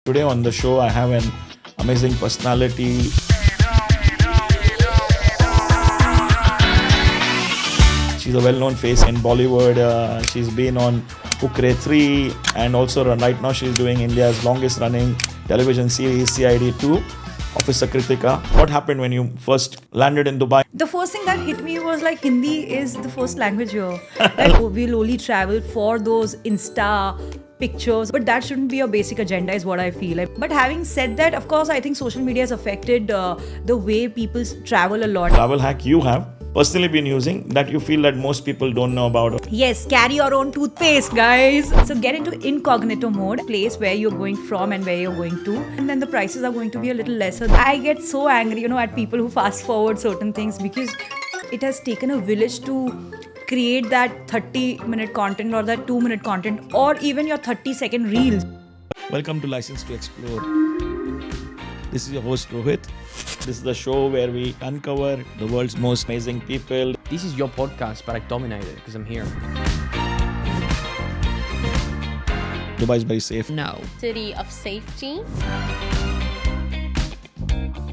Today on the show, I have an amazing personality. She's a well-known face in Bollywood. She's been on Fukrey 3, and also right now she's doing India's longest-running television series CID 2. Officer Kritika. What happened when you first landed in Dubai? The first thing that hit me was like Hindi is the first language here. Like we'll only travel for those Insta pictures, but that shouldn't be a basic agenda, is what I feel. But having said that, of course, I think social media has affected the way people travel a lot. Travel hack you have personally been using that you feel that most people don't know about? Yes, carry your own toothpaste, guys. So get into incognito mode, place where you're going from and where you're going to, and then the prices are going to be a little lesser. I get so angry, at people who fast forward certain things because it has taken a village to create that 30-minute content or that 2-minute content or even your 30-second reels. Welcome to License to Explore. This is your host Rohit. This is the show where we uncover the world's most amazing people. This is your podcast, but I dominate it because I'm here. Dubai is very safe. No. City of safety.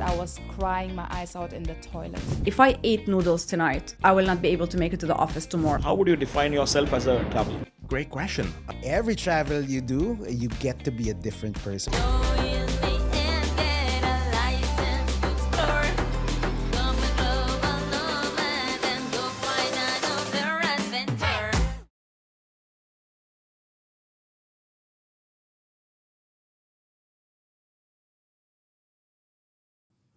I was crying my eyes out in the toilet. If I eat noodles tonight, I will not be able to make it to the office tomorrow. How would you define yourself as a traveler? Great question. Every travel you do, you get to be a different person.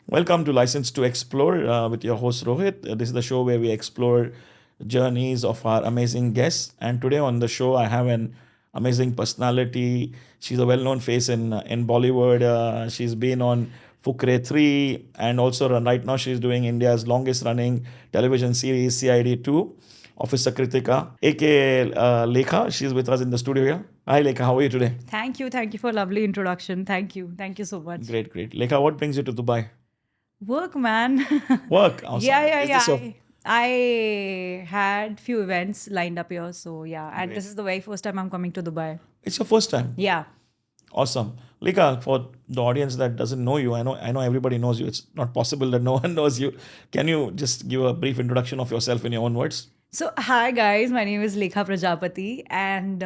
Welcome to License to Explore with your host Rohit. This is the show where we explore journeys of our amazing guests. And today on the show, I have an amazing personality. She's a well-known face in Bollywood. She's been on Fukrey 3, and also right now she's doing India's longest-running television series CID 2. Officer Kritika, aka Lekha. She's with us in the studio here. Hi Lekha, how are you today? Thank you for a lovely introduction. Thank you so much. Great. Lekha, what brings you to Dubai? Work, man. Work. Awesome. Yeah. Is this your- I had few events lined up here, so yeah. And Great. this is the very first time I'm coming to Dubai. It's your first time. Yeah. Awesome. Lekha, for the audience that doesn't know you, I know everybody knows you. It's not possible that no one knows you. Can you just give a brief introduction of yourself in your own words? So hi guys, my name is Lekha Prajapati, and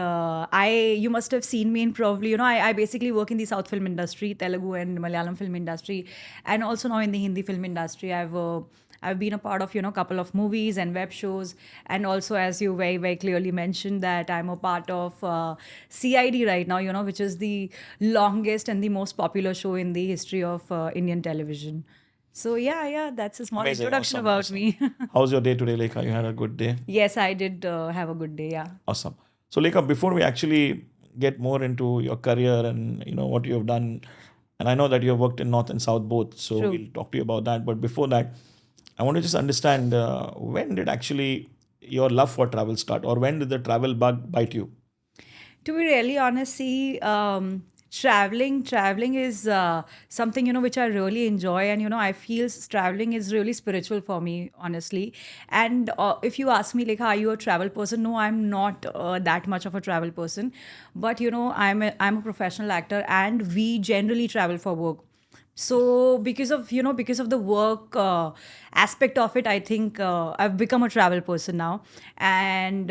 you must have seen me in probably I basically work in the South film industry, Telugu and Malayalam film industry, and also now in the Hindi film industry. I've been a part of couple of movies and web shows, and also, as you very very clearly mentioned, that I'm a part of CID right now, which is the longest and the most popular show in the history of Indian television. So yeah, that's a small Amazing. introduction Awesome. about Awesome. me. How's your day today, Lekha? You had a good day? Yes, I did have a good day, yeah. Awesome. So Lekha, before we actually get more into your career and what you have done, and I know that you have worked in North and South both, so True. we'll talk to you about that. But before that, I want to just understand when did actually your love for travel start, or when did the travel bug bite you? To be really honest, see, traveling is something which I really enjoy, and I feel traveling is really spiritual for me, honestly. And if you ask me, like, are you a travel person? No, I'm not that much of a travel person, but I'm a professional actor, and we generally travel for work. So because of the work aspect of it, I think I've become a travel person now. And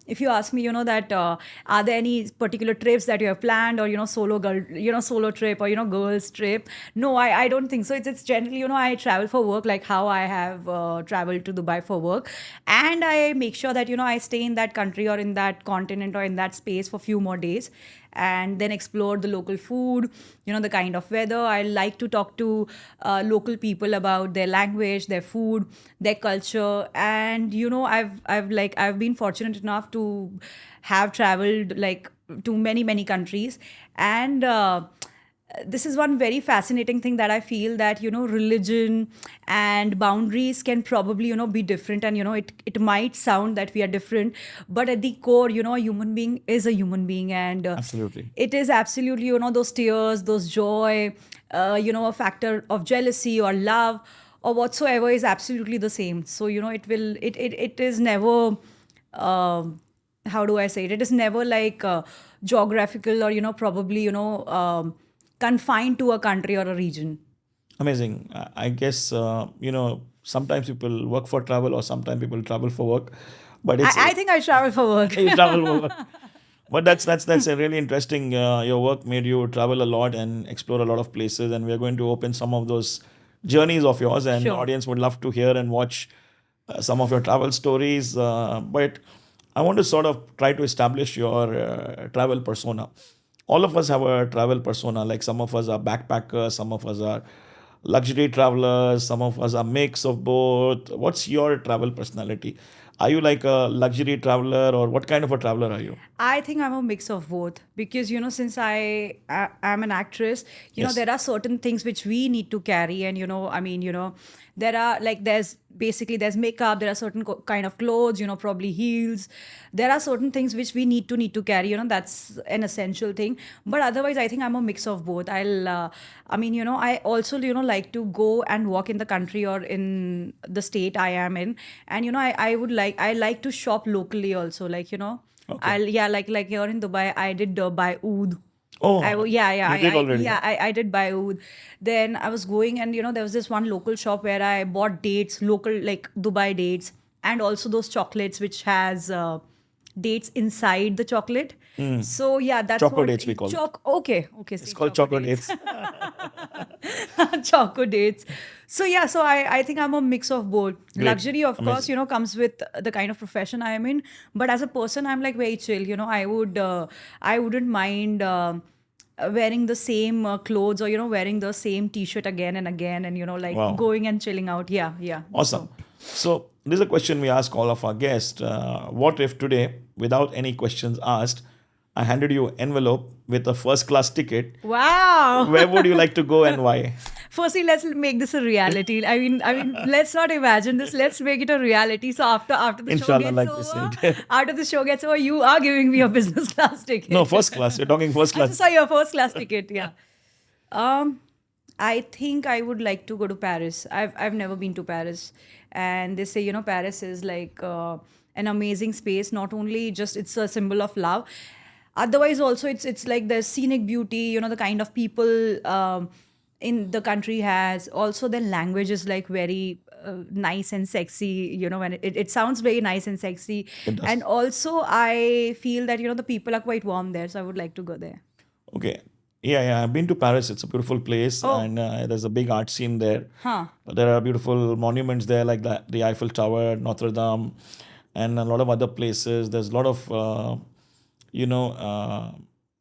if you ask me, that are there any particular trips that you have planned, or solo girl, solo trip, or girls trip? No, I don't think so. It's generally I travel for work, like how I have traveled to Dubai for work, and I make sure that I stay in that country or in that continent or in that space for few more days, and then explore the local food, the kind of weather. I like to talk to local people about their language, their food, their culture. And I've been fortunate enough to have traveled like to many countries. And this is one very fascinating thing that I feel, that religion and boundaries can probably be different, and it might sound that we are different, but at the core a human being is a human being, and Absolutely. it is absolutely those tears, those joy, a factor of jealousy or love or whatsoever is absolutely the same. So it is never how do I say it? It is never like geographical, or probably confined to a country or a region. Amazing. I guess sometimes people work for travel, or sometimes people travel for work, but I think I travel for work. you travel for work. But that's a really interesting. Your work made you travel a lot and explore a lot of places, and we are going to open some of those journeys of yours, and Sure. audience would love to hear and watch some of your travel stories. But I want to sort of try to establish your travel persona. All of us have a travel persona. Like some of us are backpackers, some of us are luxury travelers, some of us are mix of both. What's your travel personality? Are you like a luxury traveler, or what kind of a traveler are you? I think I'm a mix of both because since I am an actress, Yes. there are certain things which we need to carry, and there are like there's makeup, there are certain kind of clothes, probably heels. There are certain things which we need to carry. That's an essential thing. But otherwise, I think I'm a mix of both. I also like to go and walk in the country or in the state I am in, and I like to shop locally also, Okay. I'll yeah like here in Dubai I did buy oud. Oh, you did I already. yeah I did buy oud. Then I was going, and there was this one local shop where I bought dates, local like Dubai dates, and also those chocolates which has dates inside the chocolate. So yeah, that's Choco what dates we call it. okay, It's say called choco dates. choco dates. So yeah, so I think I'm a mix of both. Great. Luxury, of course, Amazing. comes with the kind of profession I am in. But as a person, I'm like very chill. I wouldn't mind. Wearing the same clothes, or wearing the same t-shirt again and again, and like Wow. going and chilling out. Yeah. Awesome. So this is a question we ask all of our guests. What if today, without any questions asked, I handed you an envelope with a first class ticket? Wow. Where would you like to go and why? Firstly, let's make this a reality. Let's not imagine this. Let's make it a reality. So after the show Inshallah, gets like we over, said. after the show gets over, you are giving me a business class ticket. No, first class. You're talking first I class. just saw your first class ticket. Yeah. I think I would like to go to Paris. I've never been to Paris, and they say Paris is like an amazing space. Not only just it's a symbol of love, otherwise also it's like the scenic beauty. The kind of people in the country has. Also, the language is like very nice and sexy. When it sounds very nice and sexy, It does. and also I feel that the people are quite warm there. So I would like to go there. Okay. Yeah. I've been to Paris. It's a beautiful place, Oh. and there's a big art scene there. Huh. There are beautiful monuments there, like the Eiffel Tower, Notre Dame, and a lot of other places. There's a lot of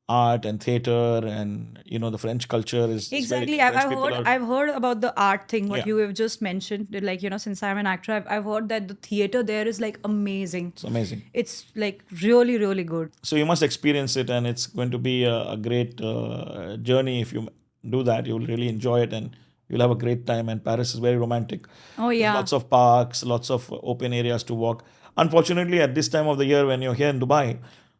art and theater, and the French culture is Exactly. French people are. I've heard about the art thing, what Yeah. you have just mentioned. Like, since I'm an actor, I've heard that the theater there is like amazing. It's amazing. It's like really, really good. So you must experience it, and it's going to be a great journey. If you do that, you'll really enjoy it, and you'll have a great time. And Paris is very romantic. Oh, There's yeah. lots of parks, lots of open areas to walk. Unfortunately, at this time of the year, when you're here in Dubai,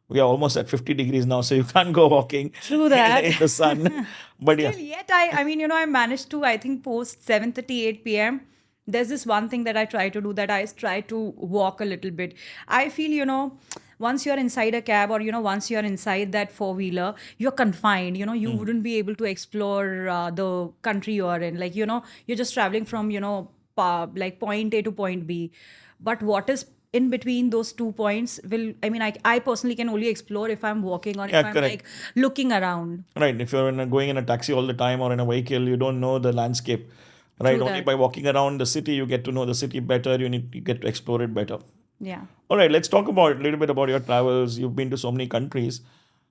we are almost at 50 degrees now, so you can't go walking True that. in the sun. But yeah, Still yet, I managed to, I think, post 7:38 p.m. There's this one thing that I try to do, that I try to walk a little bit. I feel, once you're inside a cab, or, once you're inside that four-wheeler, you're confined. You wouldn't be able to explore the country you're in. Like, you're just traveling from, like point A to point B. But what is in between those 2 points I personally can only explore if I'm walking, or Yeah, if I'm correct. like looking around. right. If you're going in a taxi all the time, or in a vehicle, you don't know the landscape. Right. True Only that. by walking around the city, you get to know the city better. You get to explore it better. Yeah. All right, let's talk about a little bit about your travels. You've been to so many countries.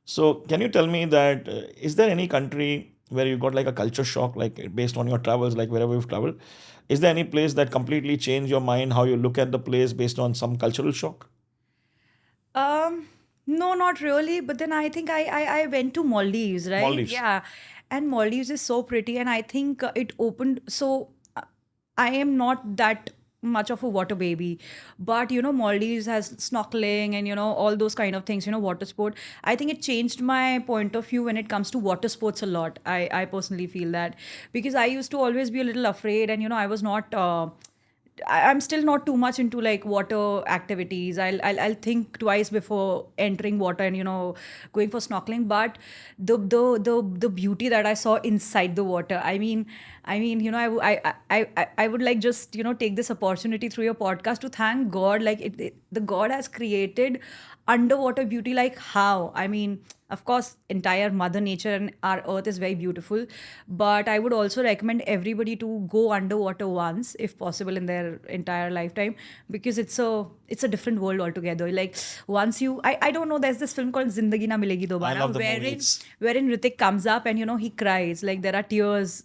So, can you tell me that is there any country where you got like a culture shock, like based on your travels, like wherever you've traveled? Is there any place that completely changed your mind, how you look at the place based on some cultural shock? No, not really. But then I think I went to Maldives, right? Maldives. Yeah. And Maldives is so pretty. And I think it opened. So I am not that much of a water baby. But, Maldives has snorkeling and, all those kind of things, water sport. I think it changed my point of view when it comes to water sports a lot. I personally feel that. Because I used to always be a little afraid, and, I was not I'm still not too much into like water activities. I'll think twice before entering water and going for snorkeling. But the beauty that I saw inside the water. I mean, I would like just take this opportunity through your podcast to thank God. Like the God has created underwater beauty. Like how? I mean, of course, entire Mother Nature and our Earth is very beautiful. But I would also recommend everybody to go underwater once, if possible, in their entire lifetime, because it's a different world altogether. Like once I don't know. There's this film called Zindagi Na Milegi I Dobara, love the movie. wherein Ritik comes up and he cries. Like there are tears,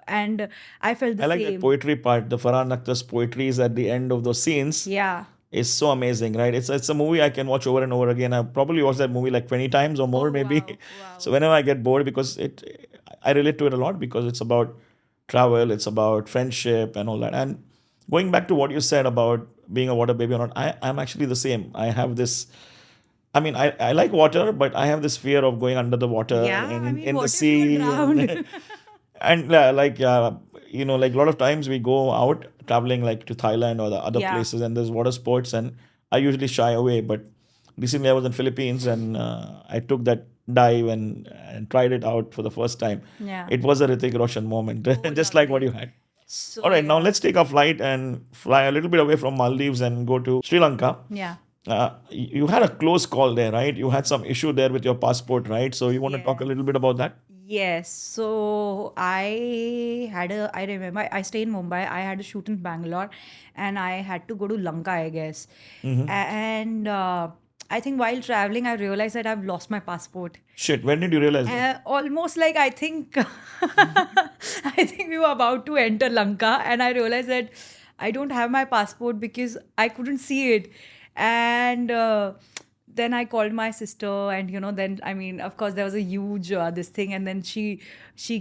and I felt the I like same. that poetry part. The Farhan Akhtar's poetry is at the end of those scenes. Yeah. Is so amazing, right? It's a movie I can watch over and over again. I've probably watched that movie like 20 times or more, Oh, maybe. wow. So whenever I get bored, because I relate to it a lot because it's about travel, it's about friendship and all that. And going back to what you said about being a water baby or not, I'm actually the same. I have this. I mean, I like water, but I have this fear of going under the water Yeah, I mean, in the what if you sea. drowned? And like like a lot of times we go out traveling like to Thailand or the other Yeah. places, and there's water sports, and I usually shy away. But recently I was in Philippines, and I took that dive and tried it out for the first time. Yeah. It was a Hrithik Roshan moment, just like what you had. So, All right, now yeah. let's take a flight and fly a little bit away from Maldives and go to Sri Lanka. Yeah. You had a close call there, right? You had some issue there with your passport, right? So you want to talk a little bit about that? Yes. So I remember I stay in Mumbai. I had a shoot in Bangalore and I had to go to Lanka, I guess. And I think while traveling, I realized that I've lost my passport. Shit, when did you realize that? Almost like I think I think we were about to enter Lanka and I realized that I don't have my passport because I couldn't see it. And then I called my sister and then I mean of course there was a huge this thing, and then she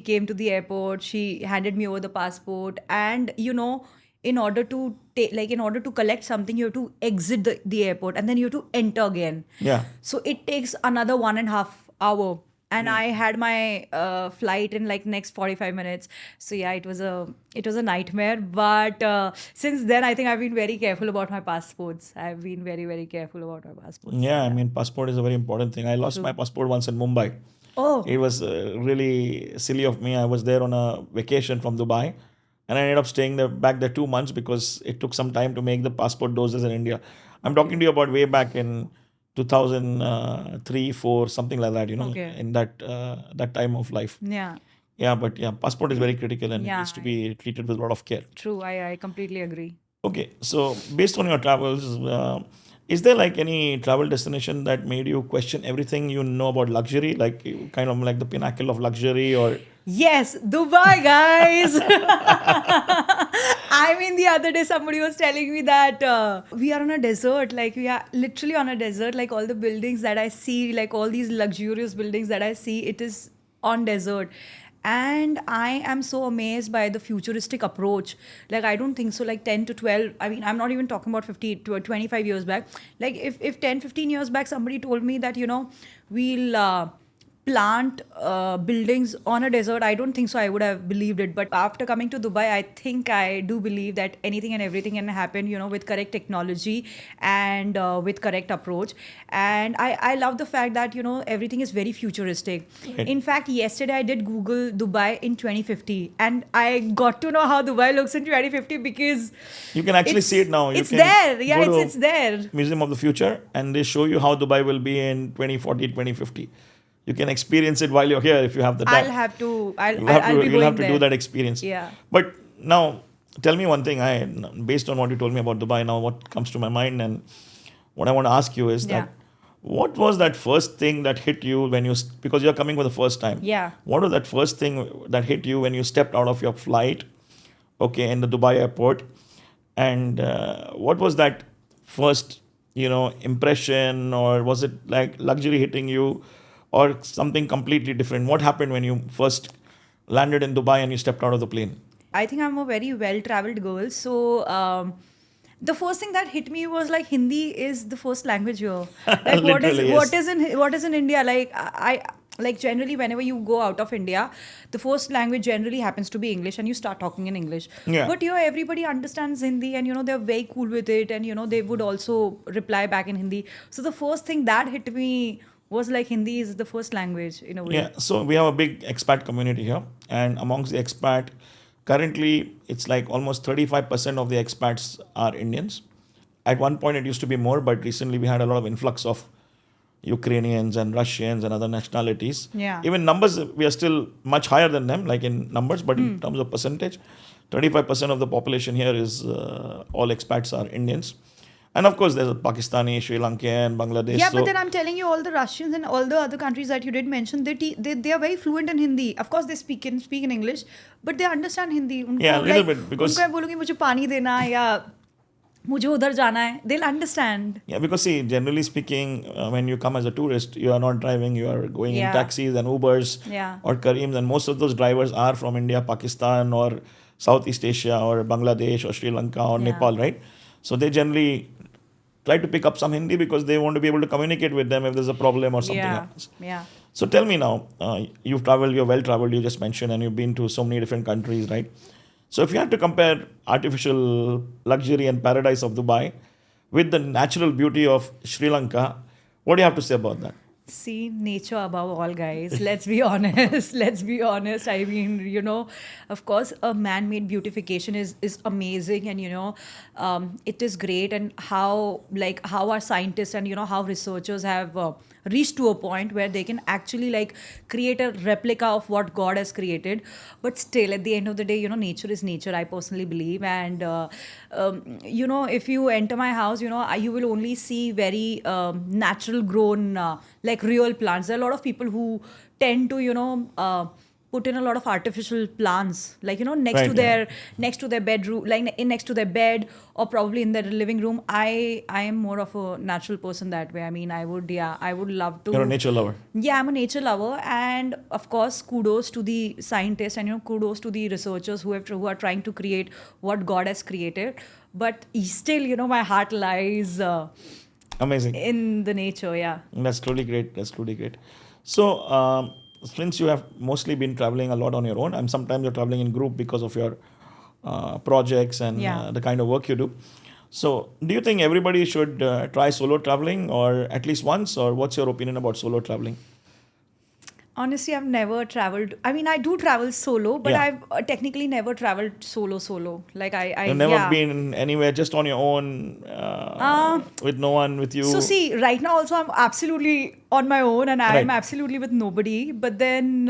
came to the airport, she handed me over the passport, and in order to in order to collect something you have to exit the airport and then you have to enter again. Yeah. So it takes another 1.5 hour. And I had my flight in like next 45 minutes. So yeah, it was a nightmare. But since then, I think I've been very careful about my passports. I've been very, very careful about my passports. Yeah, I mean, passport is a very important thing. I lost my passport once in Mumbai. Oh. It was really silly of me. I was there on a vacation from Dubai, and I ended up staying back there 2 months because it took some time to make the passport doses in India. I'm talking to you about way back in 2003, 4, something like that. Okay. In that time of life. Yeah, Yeah, but yeah, passport is very critical and Yeah. needs to be treated with a lot of care. true. I completely agree. Okay, so based on your travels, is there like any travel destination that made you question everything you know about luxury, like kind of like the pinnacle of luxury, or Yes, Dubai, guys. I mean, the other day somebody was telling me that we are on a desert. Like, we are literally on a desert. Like, all the buildings that I see, like, all these luxurious buildings that I see, it is on desert. And I am so amazed by the futuristic approach. Like, I don't think so. Like, 10 to 12, I mean, I'm not even talking about 50 to 25 years back. Like, if 10, 15 years back, somebody told me that, we'll plant buildings on a desert, I don't think so I would have believed it. But after coming to Dubai, I think I do believe that anything and everything can happen, with correct technology and with correct approach. And I love the fact that, everything is very futuristic. Right. In fact, yesterday I did Google Dubai in 2050 and I got to know how Dubai looks in 2050 because you can actually it's- see it now. You it's can there. Yeah, go to it's there. Museum of the Future, and they show you how Dubai will be in 2040, 2050. You can experience it while you're here if you have the time. I'll have to. I'll You'll have I'll to, be you'll going have to there. do that experience. Yeah. But now, tell me one thing. Based on what you told me about Dubai, now what comes to my mind and what I want to ask you is Yeah. that what was that first thing that hit you when because you're coming for the first time? Yeah. What was that first thing that hit you when you stepped out of your flight, okay, in the Dubai airport, and what was that first, impression, or was it like luxury hitting you? Or something completely different? What happened when you first landed in Dubai and you stepped out of the plane? I think I'm a very well-traveled girl. So the first thing that hit me was like Hindi is the first language here. Like Literally, yes. what is in India? Like like generally whenever you go out of India, the first language generally happens to be English, and you start talking in English. Yeah. But here everybody understands Hindi, and they're very cool with it, and they would also reply back in Hindi. So the first thing that hit me was like Hindi is the first language in a way. Yeah, so we have a big expat community here, and amongst the expat, currently it's like almost 35% of the expats are Indians. At one point it used to be more, but recently we had a lot of influx of Ukrainians and Russians and other nationalities. Yeah. Even numbers, we are still much higher than them, like in numbers, but in terms of percentage, 25% of the population here is all expats are Indians. And of course, there's a Pakistani, Sri Lankan, Bangladesh. Yeah, so, but then I'm telling you, all the Russians and all the other countries that you did mention, they are very fluent in Hindi. Of course, they speak in English, but they understand Hindi. Yeah, a little bit, because- उनको मैं बोलूँगी मुझे पानी देना है या मुझे उधर जाना है, they'll understand. Yeah, because see, generally speaking, when you come as a tourist, you are not driving, you are going in Yeah. taxis and Ubers Yeah. or Kareems, and most of those drivers are from India, Pakistan, or Southeast Asia, or Bangladesh, or Sri Lanka, or Yeah. Nepal, right? So they generally try to pick up some Hindi because they want to be able to communicate with them if there's a problem or something Yeah, happens. yeah. So tell me now, you've traveled, you're well traveled, you just mentioned, and you've been to so many different countries, right? So if you had to compare artificial luxury and paradise of Dubai with the natural beauty of Sri Lanka, what do you have to say about that? See, nature above all, guys. Let's be honest. Let's be honest. I mean, of course, a man-made beautification is amazing, and it is great. And how our scientists and how researchers have reached to a point where they can actually create a replica of what God has created. But still, at the end of the day, nature is nature. I personally believe, and if you enter my house, you will only see very natural grown real plants. There are a lot of people who tend to put in a lot of artificial plants, next Right, to their bedroom, next to their bed, or probably in their living room. I am more of a natural person that way. I mean, I would love to. You're a nature lover. Yeah, I'm a nature lover, and of course, kudos to the scientists, and kudos to the researchers who are trying to create what God has created. But still, my heart lies Amazing. in the nature. Yeah. That's truly great. That's truly great. So, since you have mostly been traveling a lot on your own, and sometimes you're traveling in group because of your projects and Yeah. the kind of work you do. So, do you think everybody should try solo traveling, or at least once, or what's your opinion about solo traveling? Honestly, I've never traveled. I mean, I do travel solo, but Yeah. I've technically never traveled solo. Like You've never yeah. been anywhere just on your own, with no one with you. So see, right now also I'm absolutely on my own, and I'm Right. absolutely with nobody. But then,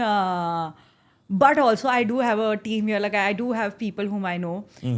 but also I do have a team here. Like I do have people whom I know.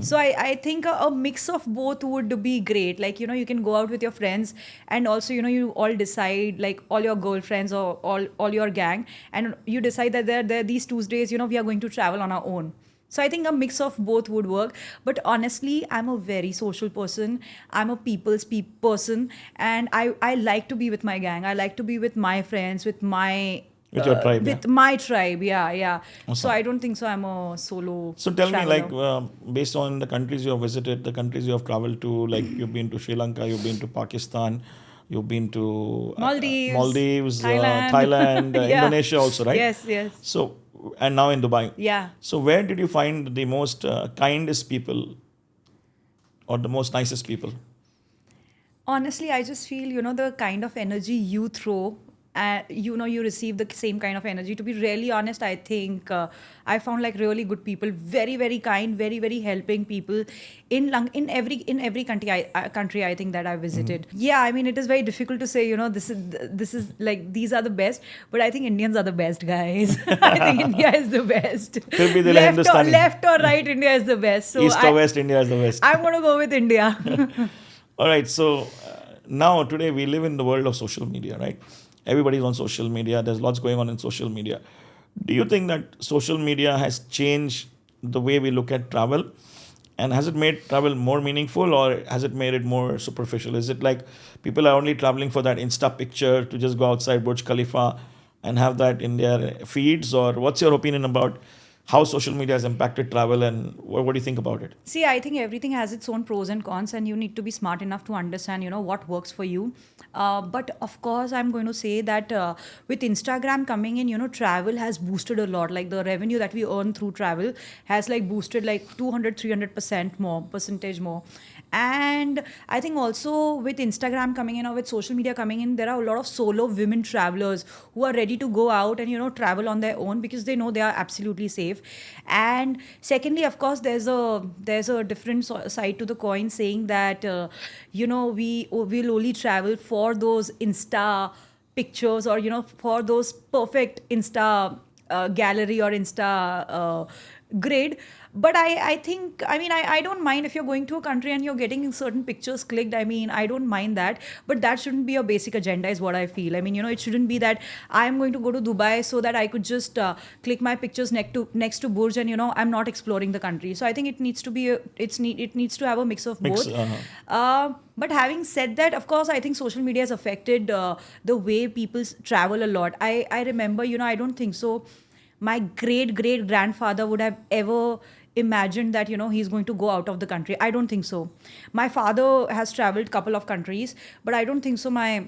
So I think a mix of both would be great. Like you can go out with your friends, and also you all decide, like all your girlfriends or all your gang, and you decide that there these Tuesdays we are going to travel on our own. So I think a mix of both would work. But honestly, I'm a very social person. I'm a people's person. And I like to be with my gang. I like to be with my friends, with my... With your tribe, With yeah. my tribe, yeah. Awesome. So I don't think so I'm a solo So tell me, traveler. based on the countries you have visited, the countries you have traveled to, like you've been to Sri Lanka, you've been to Pakistan, you've been to Maldives, Thailand, Yeah. Indonesia also, right? Yes. So, and now in Dubai. Yeah. So where did you find the most kindest people or the most nicest people? Honestly, I just feel, the kind of energy you throw, you receive the same kind of energy. To be really honest, I think I found really good people, very, very kind, very, very helping people in every country I think that I visited. Yeah, I mean, it is very difficult to say, this is like, these are the best, but I think Indians are the best, guys. I think India is the best. Phir bhi dil hai Hindustani. Left or right, India is the best. So East or West, India is the best. I'm going to go with India. All right. So now today we live in the world of social media, right? Everybody's on social media. There's lots going on in social media. Do you think that social media has changed the way we look at travel? And has it made travel more meaningful, or has it made it more superficial? Is it like people are only traveling for that Insta picture to just go outside Burj Khalifa and have that in their feeds? Or what's your opinion about how social media has impacted travel, and what do you think about it? See, I think everything has its own pros and cons, and you need to be smart enough to understand, what works for you. But of course, I'm going to say that with Instagram coming in, travel has boosted a lot. Like the revenue that we earn through travel has like boosted like 200, 300% more, percentage more. And I think also with Instagram coming in or with social media coming in, there are a lot of solo women travelers who are ready to go out and travel on their own because they know they are absolutely safe. And secondly, of course, there's a different side to the coin saying that we will only travel for those Insta pictures or for those perfect Insta gallery or Insta grid. But I think, I don't mind if you're going to a country and you're getting certain pictures clicked. I don't mind that. But that shouldn't be a basic agenda, is what I feel. It shouldn't be that I'm going to go to Dubai so that I could just click my pictures next to Burj and, I'm not exploring the country. So I think it needs to be, it needs to have a mix of both. But having said that, of course, I think social media has affected the way people travel a lot. I remember, I don't think so. My great grandfather would have ever imagined that he's going to go out of the country. I don't think so. My father has traveled couple of countries, but I don't think so my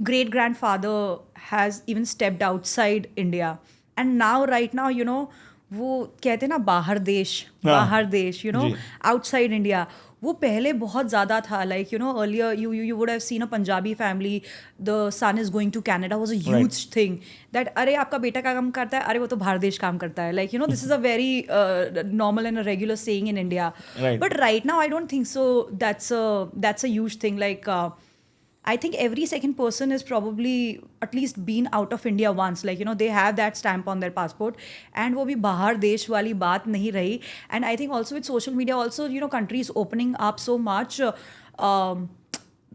great grandfather has even stepped outside India. And now right now वो कहते हैं ना बाहर देश जी. outside India. वो पहले बहुत ज़्यादा था, like earlier you would have seen a Punjabi family, the son is going to Canada was a huge thing, that अरे आपका बेटा क्या काम करता है, अरे वो तो बाहर देश काम करता है, like this is a very normal and a regular saying in India. Right. But right now I don't think so that's a huge thing. Like I think every second person is probably at least been out of India once. Like, they have that stamp on their passport. And वो भी बाहर देश वाली बात नहीं रही. And I think also with social media also, countries opening up so much,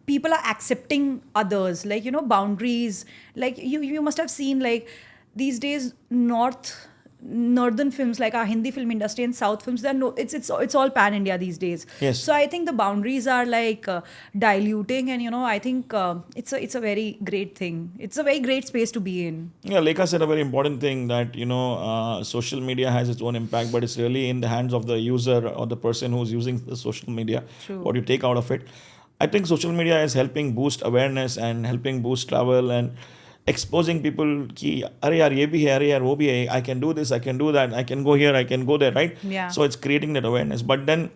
people are accepting others. Like, boundaries. Like, you must have seen, like, these days, northern films like our Hindi film industry and South films, it's all pan India these days. Yes. So I think the boundaries are like diluting, and I think it's a very great thing. It's a very great space to be in. Yeah, Lekha said a very important thing that social media has its own impact, but it's really in the hands of the user or the person who's using the social media. True. What you take out of it. I think social media is helping boost awareness and helping boost travel and exposing people कि अरे यार ये भी है, अरे यार वो भी है, I can do this, I can do that, I can go here, I can go there, right? Yeah. So it's creating that awareness. But then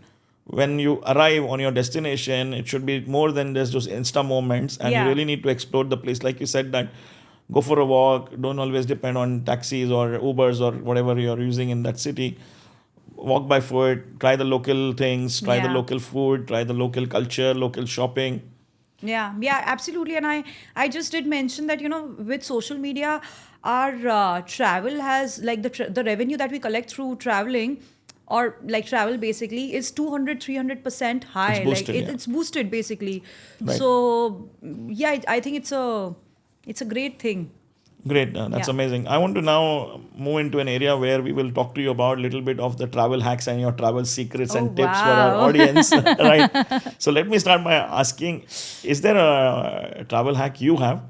when you arrive on your destination, it should be more than just those Insta moments, and you really need to explore the place. Like you said, that go for a walk, don't always depend on taxis or Ubers or whatever you're using in that city. Walk by foot, try the local things, try the local food, try the local culture, local shopping. Yeah, absolutely. And I just did mention that, with social media, our travel has, like the revenue that we collect through traveling or like travel basically is 200, 300% high. It's boosted, it's boosted basically. Right. So, I think it's a great thing. Great, that's amazing. I want to now move into an area where we will talk to you about a little bit of the travel hacks and your travel secrets and tips for our audience. Right. So let me start by asking, is there a travel hack you have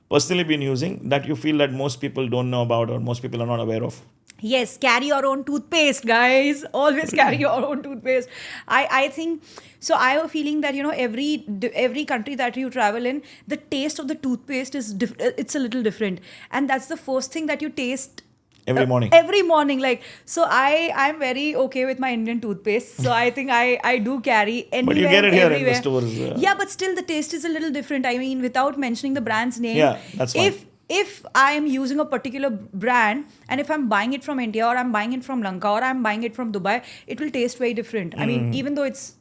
personally been using that you feel that most people don't know about or most people are not aware of? Yes, carry your own toothpaste, guys. Always carry your own toothpaste. I think so. I have a feeling that every country that you travel in, the taste of the toothpaste is it's a little different, and that's the first thing that you taste every morning. Every morning, like so. I'm very okay with my Indian toothpaste, so I think I do carry anywhere. But you get it here everywhere. in the stores. Yeah, but still the taste is a little different. Without mentioning the brand's name. Yeah, that's fine. If I am using a particular brand and if I'm buying it from India or I'm buying it from Lanka or I'm buying it from Dubai, it will taste very different. Even though it's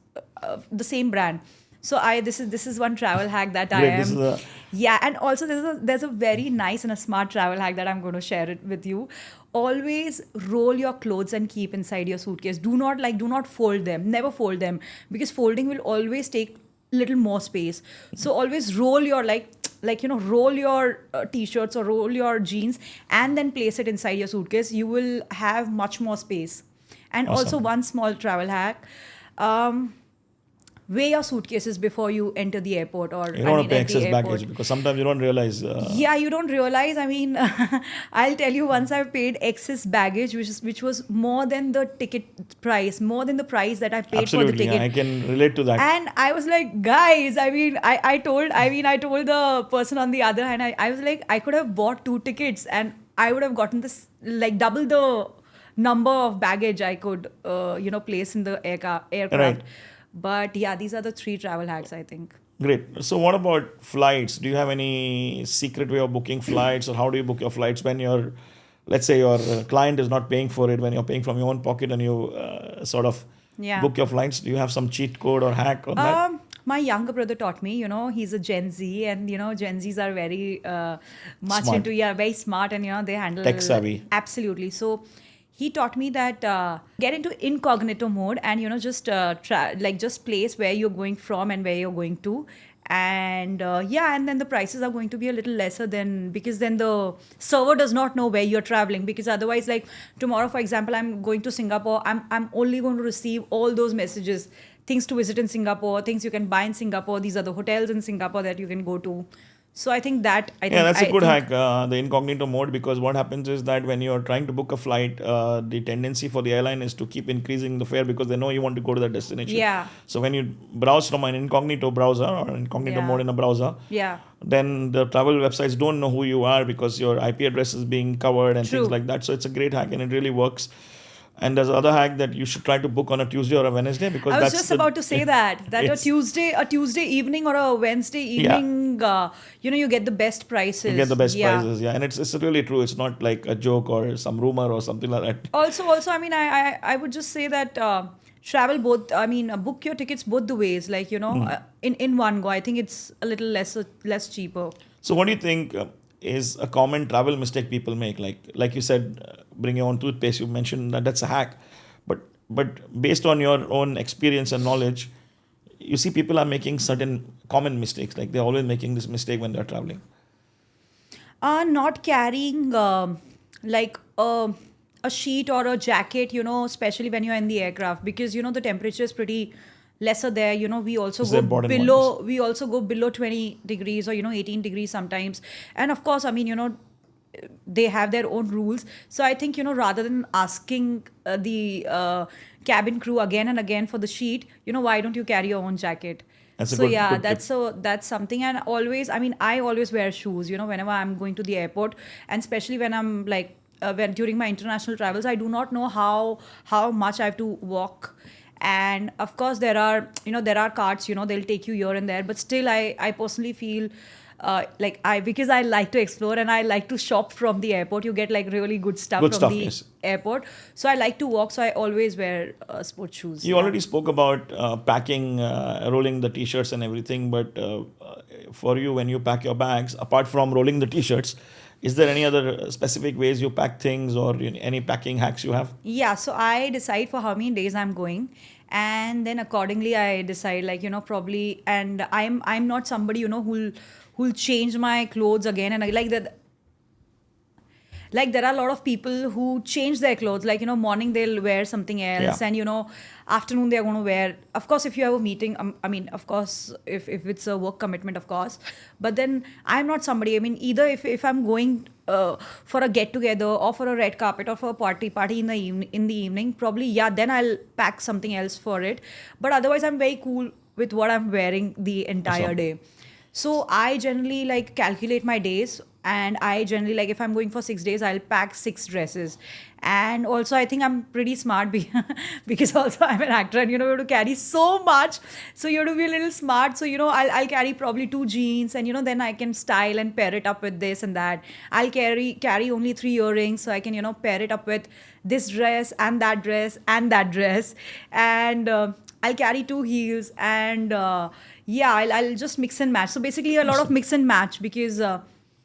the same brand. So this is one travel hack that I am. Yeah, and also there's a very nice and a smart travel hack that I'm going to share it with you. Always roll your clothes and keep inside your suitcase. Do not fold them. Never fold them, because folding will always take little more space. So always roll your roll your t-shirts or roll your jeans and then place it inside your suitcase. You will have much more space. And Awesome. also one small travel hack. weigh your suitcases before you enter the airport, or You don't want to pay at the excess airport. baggage because sometimes you don't realize. Yeah, you don't realize. I mean, I'll tell you, once I paid excess baggage, which was more than the ticket price, more than the price that I paid for the Absolutely, ticket. yeah, I can relate to that. And I was like, guys, I told the person on the other hand, I was like, I could have bought 2 tickets and I would have gotten this, like, double the number of baggage I could, place in the aircraft. Right. But yeah, these are the 3 travel hacks, I think. Great. So, what about flights? Do you have any secret way of booking flights, or how do you book your flights when let's say, your client is not paying for it, when you're paying from your own pocket and you sort of Yeah. book your flights? Do you have some cheat code or hack on that? My younger brother taught me, he's a Gen Z, and, Gen Zs are very much Smart. very smart, and, they handle Tech savvy. Absolutely. So he taught me that get into incognito mode and, just place where you're going from and where you're going to. And and then the prices are going to be a little lesser because then the server does not know where you're traveling, because otherwise, like tomorrow, for example, I'm going to Singapore, I'm only going to receive all those messages, things to visit in Singapore, things you can buy in Singapore, these are the hotels in Singapore that you can go to. So I think that Yeah, that's a good hack, the incognito mode, because what happens is that when you're trying to book a flight, the tendency for the airline is to keep increasing the fare because they know you want to go to that destination. Yeah. So when you browse from an incognito browser or incognito Yeah. mode in a browser, Yeah. then the travel websites don't know who you are because your IP address is being covered and True. things like that. So it's a great hack and it really works. And there's another hack that you should try to book on a Tuesday or a Wednesday, because I was that's just about to say that Yes. a Tuesday evening or a Wednesday evening, you get the best prices. You get the best prices, yeah, and it's really true. It's not like a joke or some rumor or something like that. Also, I mean, I would just say that travel both. I mean, book your tickets both the ways. Like, in one go. I think it's a little less cheaper. So, what do you think is a common travel mistake people make? Like you said, bring your own toothpaste. You mentioned that's a hack, but based on your own experience and knowledge, you see people are making certain common mistakes. Like they're always making this mistake when they're traveling. Not carrying like a sheet or a jacket, especially when you're in the aircraft, because the temperature is pretty lesser there. We also It's the go important one, below. We also go below 20 degrees or 18 degrees sometimes. And of course, I mean, they have their own rules. So I think, rather than asking the cabin crew again and again for the sheet, why don't you carry your own jacket? That's a So good- yeah, good tip. that's something. And always, I mean, I always wear shoes, whenever I'm going to the airport, and especially when I'm like when during my international travels, I do not know how much I have to walk. And of course, there are carts, they'll take you here and there, but still, I personally feel because I like to explore and I like to shop from the airport. You get like really good stuff Good from stuff, the yes. airport. So I like to walk. So I always wear sports shoes. You Yeah. already spoke about packing, rolling the t-shirts and everything, but for you, when you pack your bags, apart from rolling the t-shirts, is there any other specific ways you pack things or any packing hacks you have? Yeah, so I decide for how many days I'm going, and then accordingly I decide, like, probably. And I'm not somebody, who'll change my clothes again and like that. Like, there are a lot of people who change their clothes. Like, morning they'll wear something else, Yeah. and afternoon they're going to wear. Of course, if you have a meeting, I mean, of course, if it's a work commitment, of course. But then I'm not somebody. I mean, either if I'm going for a get together or for a red carpet or for a party in the evening, probably, yeah, then I'll pack something else for it. But otherwise, I'm very cool with what I'm wearing the entire Awesome. day. So I generally like calculate my days, and I generally, like, if I'm going for 6 days, I'll pack 6 dresses. And also, I think I'm pretty smart because also I'm an actor, and you have to carry so much, so you have to be a little smart. So I'll carry probably 2 jeans, and then I can style and pair it up with this and that. I'll carry only 3 earrings, so I can pair it up with this dress and that dress and that dress. And I'll carry 2 heels, and I'll just mix and match. So basically, a lot of mix and match, because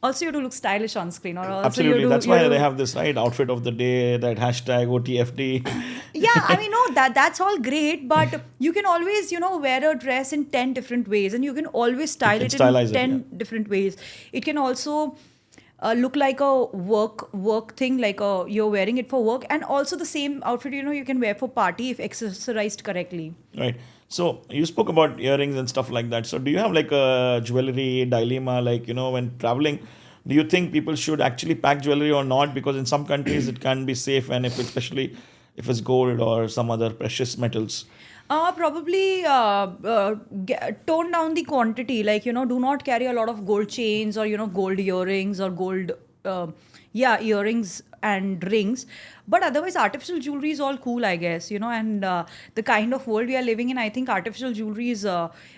also you have to look stylish on screen, or also Absolutely. That's why they have this, right? Outfit of the day, that hashtag OTFD. Yeah, I mean, no, that's all great, but you can always, wear a dress in 10 different ways, and you can always style can it in stylize it, 10 yeah. different ways. It can also look like a work thing, like you're wearing it for work, and also the same outfit you can wear for party if accessorized correctly. Right. So you spoke about earrings and stuff like that. So do you have like a jewelry dilemma, like, when traveling, do you think people should actually pack jewelry or not? Because in some countries it can be safe, and if especially if it's gold or some other precious metals. Probably tone down the quantity. Like, do not carry a lot of gold chains or, gold earrings or gold, earrings and rings. But otherwise, artificial jewelry is all cool, I guess, and the kind of world we are living in, I think artificial jewelry is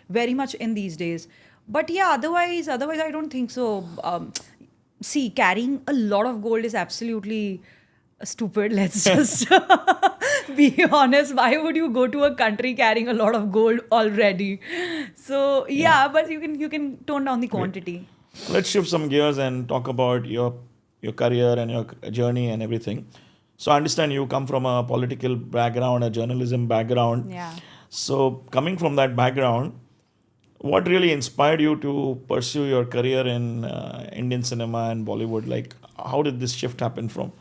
very much in these days. But yeah, otherwise, I don't think so. See, carrying a lot of gold is absolutely stupid. Let's just be honest. Why would you go to a country carrying a lot of gold already? So yeah, but you can tone down the quantity. Let's shift some gears and talk about your career and your journey and everything. So I understand you come from a political background, a journalism background. Yeah. So coming from that background, what really inspired you to pursue your career in Indian cinema and Bollywood? Like, how did this shift happen from?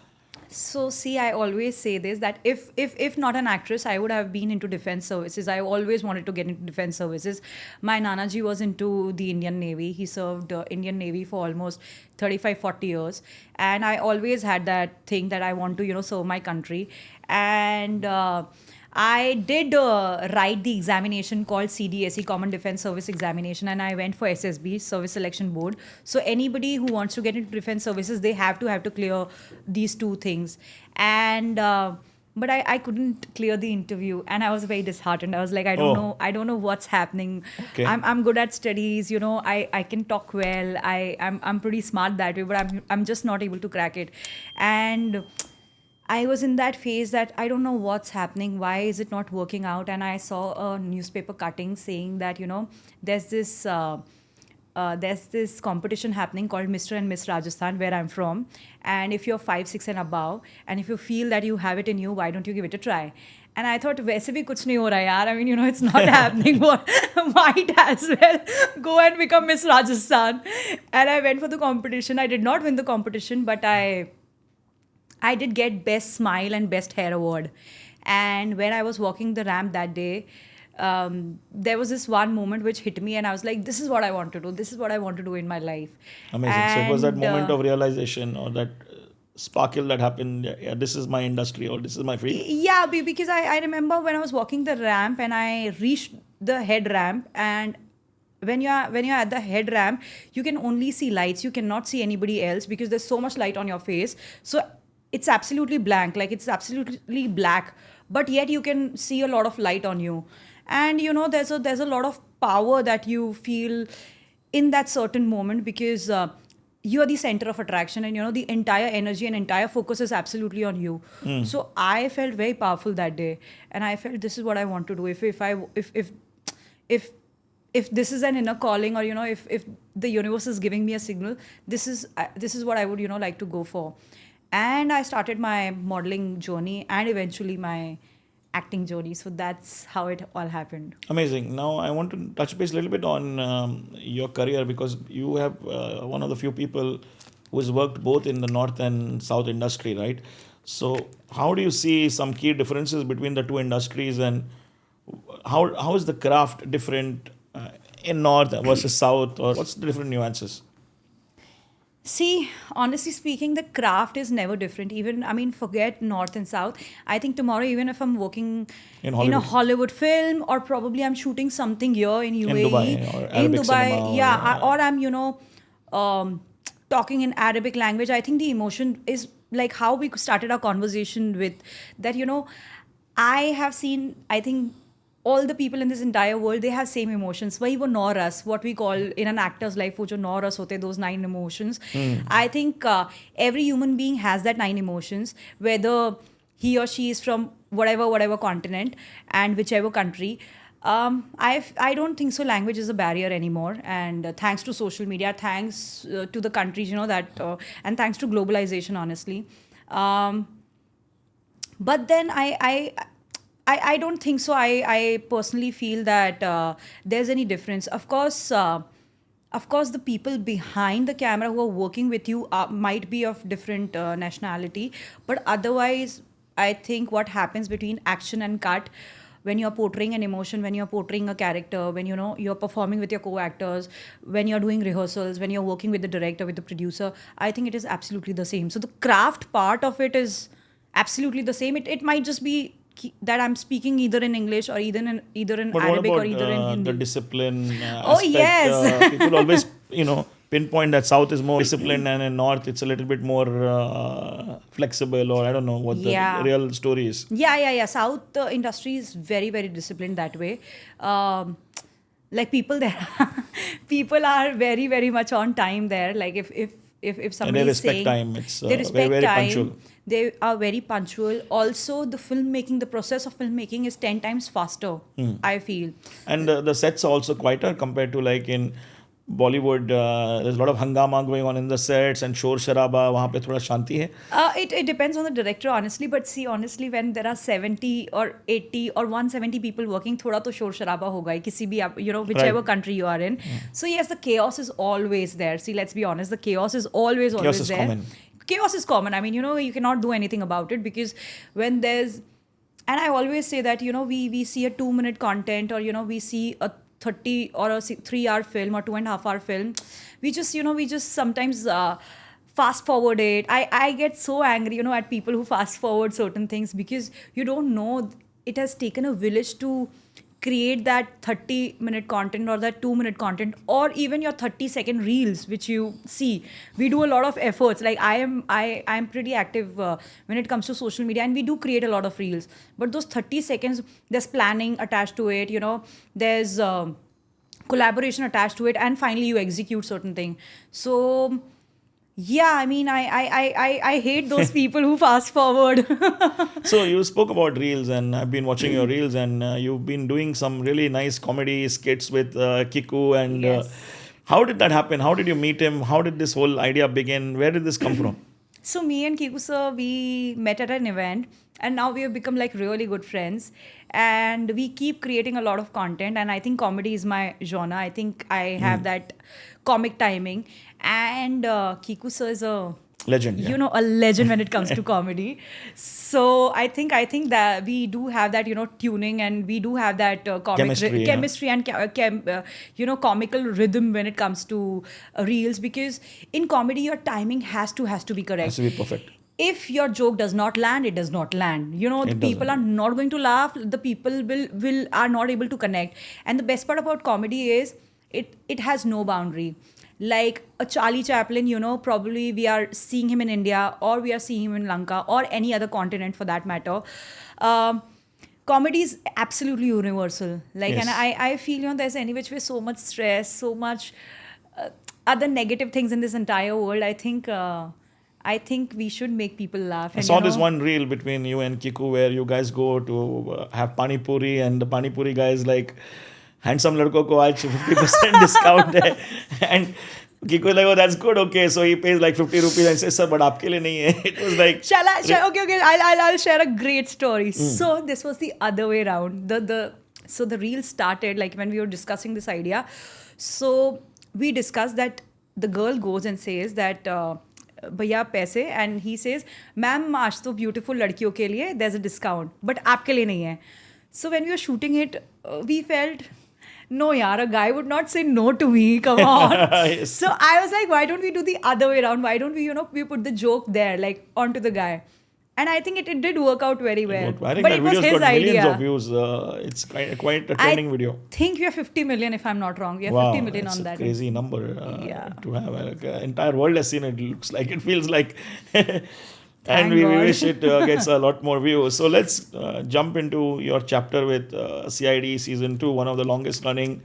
So see, I always say this, that if not an actress, I would have been into defense services. I always wanted to get into defense services. My Nanaji was into the Indian Navy. He served Indian Navy for almost 35-40 years, and I always had that thing that I want to serve my country. And I did write the examination called CDSE, Common Defense Service Examination, and I went for SSB, Service Selection Board. So anybody who wants to get into defense services, they have to clear these two things. And but I couldn't clear the interview, and I was very disheartened. I was like, I don't know what's happening. Okay. I'm good at studies, I can talk well. I'm pretty smart that way, but I'm just not able to crack it. And I was in that phase that I don't know what's happening. Why is it not working out? And I saw a newspaper cutting saying that there's this competition happening called Mr. and Miss Rajasthan, where I'm from. And if you're 5'6" and above, and if you feel that you have it in you, why don't you give it a try? And I thought, वैसे भी कुछ नहीं हो रहा यार. I mean, it's not happening. Might as well go and become Miss Rajasthan. And I went for the competition. I did not win the competition, but I did get Best Smile and Best Hair award. And when I was walking the ramp that day, there was this one moment which hit me, and I was like, this is what I want to do. This is what I want to do in my life. Amazing. So it was that And, moment of realization, or that sparkle that happened. Yeah, this is my industry, or this is my field. Yeah, because I remember when I was walking the ramp and I reached the head ramp, and when you're at the head ramp, you can only see lights. You cannot see anybody else because there's so much light on your face. So it's absolutely blank, like it's absolutely black, but yet you can see a lot of light on you. And there's a lot of power that you feel in that certain moment, because you are the center of attraction, and the entire energy and entire focus is absolutely on you. So I felt very powerful that day, and I felt this is what I want to do. If this is an inner calling, or if the universe is giving me a signal, this is what I would like to go for. And I started my modeling journey and eventually my acting journey. So that's how it all happened. Amazing. Now I want to touch base a little bit on your career, because you have one of the few people who has worked both in the North and South industry, right? So how do you see some key differences between the two industries, and how is the craft different in North versus South, or what's the different nuances? See, honestly speaking, the craft is never different. Forget North and South. I think tomorrow, even if I'm working In in a Hollywood. Hollywood film, or probably I'm shooting something here in UAE, Dubai, or Arabic cinema, or, yeah, or I'm talking in Arabic language. I think the emotion is like how we started our conversation with that. I have seen, I think, all the people in this entire world, they have same emotions. Wahi wo nau ras, what we call in an actor's life, wo jo nau ras hote, those 9 emotions. I think every human being has that 9 emotions, whether he or she is from whatever continent and whichever country. I don't think so language is a barrier anymore, and thanks to social media, thanks to the countries, and thanks to globalization, honestly. But then I don't think so. I personally feel that there's any difference. Of course, of course, the people behind the camera who are working with you might be of different nationality, but otherwise, I think what happens between action and cut, when you're portraying an emotion, when you're portraying a character, when you're performing with your co-actors, when you're doing rehearsals, when you're working with the director, with the producer, I think it is absolutely the same. So the craft part of it is absolutely the same. It might just be that I'm speaking either in English or either in But what Arabic about or either in Hindi. the discipline Oh, aspect? yes. People always, pinpoint that South is more disciplined and in North it's a little bit more flexible, or I don't know what the Yeah. real story is. Yeah. South industry is very, very disciplined that way. Like people there, people are very, very much on time there. Like if somebody they is respect saying time. It's they respect very time, punctual. they are very punctual. Also, the process of filmmaking is 10 times faster. I feel. And the sets are also quieter compared to like in Bollywood. There's a lot of hangama going on in the sets and shor sharaba. वहाँ पे थोड़ा शांति है. It depends on the director, honestly. But see, honestly, when there are 70 or 80 or 170 people working, थोड़ा तो शोर शराबा होगा ही किसी भी आप, whichever Right. country you are in. So yes, the chaos is always there. See, let's be honest, the chaos is always Chaos is there. common. Chaos is common. I mean, you cannot do anything about it, because when there's, and I always say that, we see a 2-minute content, or, we see a 30 or a 3-hour film or 2.5-hour film. We just sometimes fast forward it. I get so angry, at people who fast forward certain things, because you don't know, it has taken a village to create that 30-minute content or that 2-minute content, or even your 30-second reels, which you see. We do a lot of efforts. Like I am pretty active when it comes to social media, and we do create a lot of reels. But those 30 seconds, there's planning attached to it. There's collaboration attached to it, and finally you execute certain thing. So yeah, I mean, I hate those people who fast forward. So you spoke about reels, and I've been watching your reels, and you've been doing some really nice comedy skits with Kiku. And Yes. how did that happen? How did you meet him? How did this whole idea begin? Where did this come from? So me and Kiku sir, we met at an event, and now we have become like really good friends, and we keep creating a lot of content. And I think comedy is my genre. I think I have that comic timing, and Kiku sir is a Legend. Yeah. a legend when it comes to comedy. So I think that we do have that tuning, and we do have that Chemistry, and comical rhythm when it comes to reels, because in comedy your timing has to be correct. Has to be perfect. If your joke does not land, it does not land. The It people doesn't. are not going to laugh. The people will are not able to connect. And the best part about comedy is it has no boundary. Like a Charlie Chaplin, probably we are seeing him in India, or we are seeing him in Lanka, or any other continent for that matter. Comedy is absolutely universal. Like, Yes. and I feel, there's any which way so much stress, so much other negative things in this entire world. I think we should make people laugh. I And, saw this one reel between you and Kiku where you guys go to have pani puri, and the pani puri guy is like, handsome ladko ko aaj 50% discount hai. And Kiku is like, oh, that's good. Okay. So he pays like 50 rupees and says, sir, but aapke liye nahi hai. It was like, Okay. I'll share a great story. So this was the other way around. So the reel started like when we were discussing this idea. So we discussed that the girl goes and says that भैया पैसे, and he says, ma'am, आज तो beautiful लड़कियों के लिए there's a discount, but आपके लिए नहीं है. So when we were shooting it, we felt, no yaar, a guy would not say no to me, come on. Yes. So I was like, why don't we do the other way around? Why don't we, we put the joke there, like onto the guy? And I think it did work out very well. I think but that it was video's his got millions idea. of views. It's quite a trending video. I think we have 50 million, if I'm not wrong. We have Wow, 50 million that's on a that. crazy number Yeah. to have. Like, entire world has seen it. Looks like it feels like, and Thank we God. wish it gets a lot more views. So let's jump into your chapter with CID season 2, one of the longest running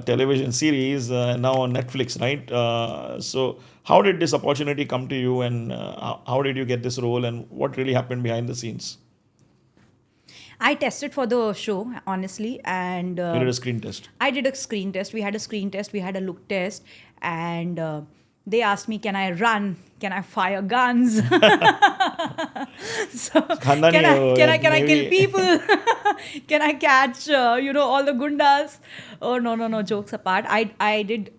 television series now on Netflix, right? So how did this opportunity come to you, and how did you get this role, and what really happened behind the scenes? I tested for the show, honestly, and You did a screen test. I did a screen test. We had a screen test. We had a look test, and they asked me, "Can I run? Can I fire guns? So Khandani can I Navy. kill people?" Can I catch, all the gundas? Oh, no. Jokes apart.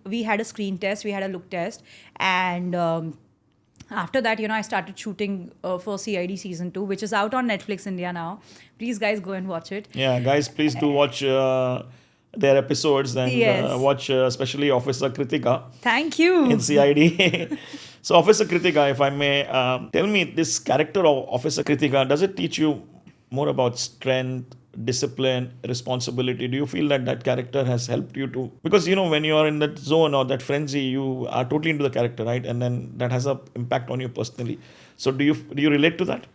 We had a screen test, we had a look test. And after that, I started shooting for CID season 2, which is out on Netflix India now. Please, guys, go and watch it. Yeah, guys, please do watch their episodes and Yes. watch especially Officer Kritika Thank you. in CID. So, Officer Kritika, if I may, tell me this character of Officer Kritika, does it teach you more about strength, discipline, responsibility? Do you feel that that character has helped you to? Because, when you are in that zone or that frenzy, you are totally into the character, right? And then that has an impact on you personally. So, do you relate to that?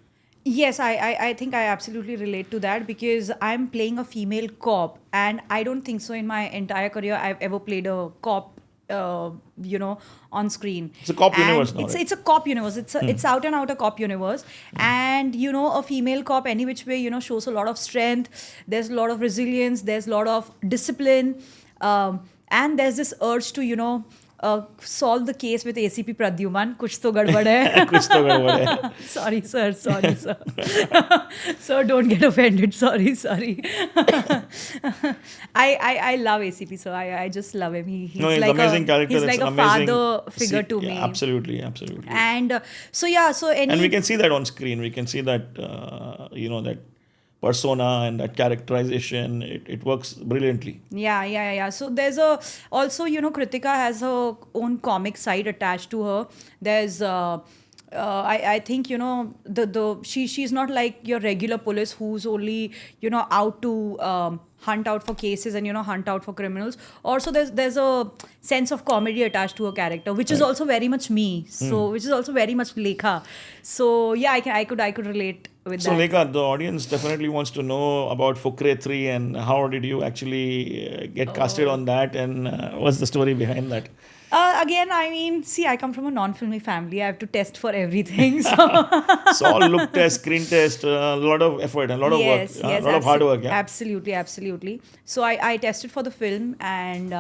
Yes, I think I absolutely relate to that because I'm playing a female cop, and I don't think so in my entire career I've ever played a cop, on screen. It's a cop And universe now, It's right? it's a cop universe. It's out and out a cop universe, and a female cop any which way shows a lot of strength. There's a lot of resilience. There's a lot of discipline, and there's this urge to solve the case with ACP Pradyuman. Kuch to gadbad hai. Kuch to gadbad hai. Sorry, sir. Sir, don't get offended. Sorry. I love ACP, so I just love him. He's No, he's like an amazing character. He's It's like a amazing. father figure to Yeah, me. absolutely. And And we can see that on screen. We can see that, that persona and that characterization. It works brilliantly. Yeah. So there's also, Kritika has her own comic side attached to her. There's I think she's not like your regular police who's only out to hunt out for cases and hunt out for criminals. Also, there's a sense of comedy attached to her character, which is also very much me. So which is also very much Lekha. So yeah, I could relate with So, that. Lekha, the audience definitely wants to know about Fukrey 3 and how did you actually get casted on that and what's the story behind that? Again, I mean, see, I come from a non-filmy family. I have to test for everything. So So, all look test, screen test, a lot of effort, a lot of work, a lot of hard work. Yeah. Absolutely. So I tested for the film, and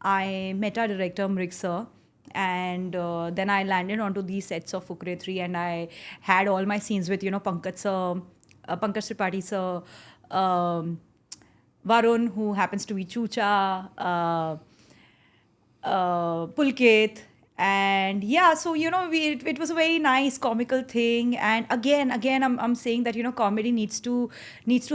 I met our director, Mrik sir. And then I landed onto these sets of Fukrey 3, and I had all my scenes with, Pankaj sir, Pankaj Tripathi sir, Varun, who happens to be Chucha, Pulkit. And yeah, so it was a very nice comical thing. And again, I'm saying that comedy needs to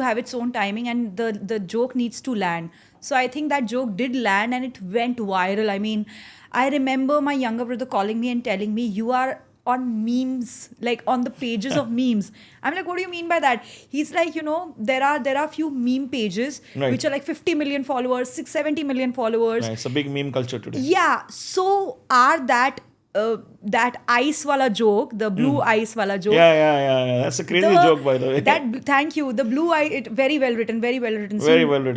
have its own timing, and the joke needs to land. So I think that joke did land, and it went viral. I mean, I remember my younger brother calling me and telling me, "You are on memes, like on the pages of memes." I'm like, "What do you mean by that?" He's like, there are few meme pages Right. which are like 50 million followers, 670 million followers. Right, it's a big meme culture today. Yeah, so are that ice wala joke, the blue ice wala joke. Yeah. That's a crazy joke, by the way. Thank you. The blue eye, very well written. Very well written,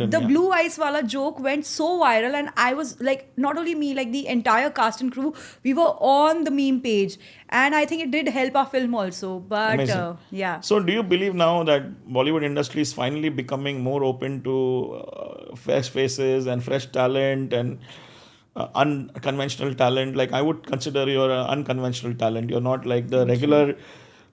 The yeah. blue ice wala joke went so viral, and I was like, not only me, like the entire cast and crew, we were on the meme page, and I think it did help our film also. But Amazing. yeah. So, do you believe now that Bollywood industry is finally becoming more open to fresh faces and fresh talent and unconventional talent? Like, I would consider you're an unconventional talent. You're not like the regular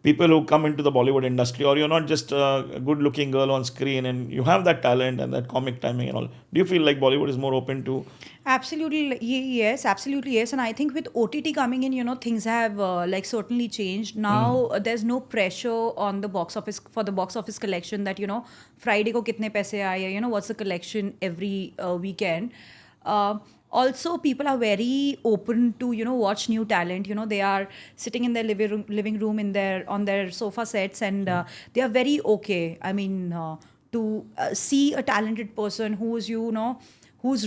people who come into the Bollywood industry, or you're not just a good-looking girl on screen, and you have that talent and that comic timing and all. Do you feel like Bollywood is more open to? Absolutely, yes, absolutely, yes. And I think with OTT coming in, things have like certainly changed. Now there's no pressure on the box office for the box office collection that Friday ko kitne paise aaye, what's the collection every weekend. Also, people are very open to watch new talent. They are sitting in their living room on their sofa sets, and they are very okay. I mean, to see a talented person who's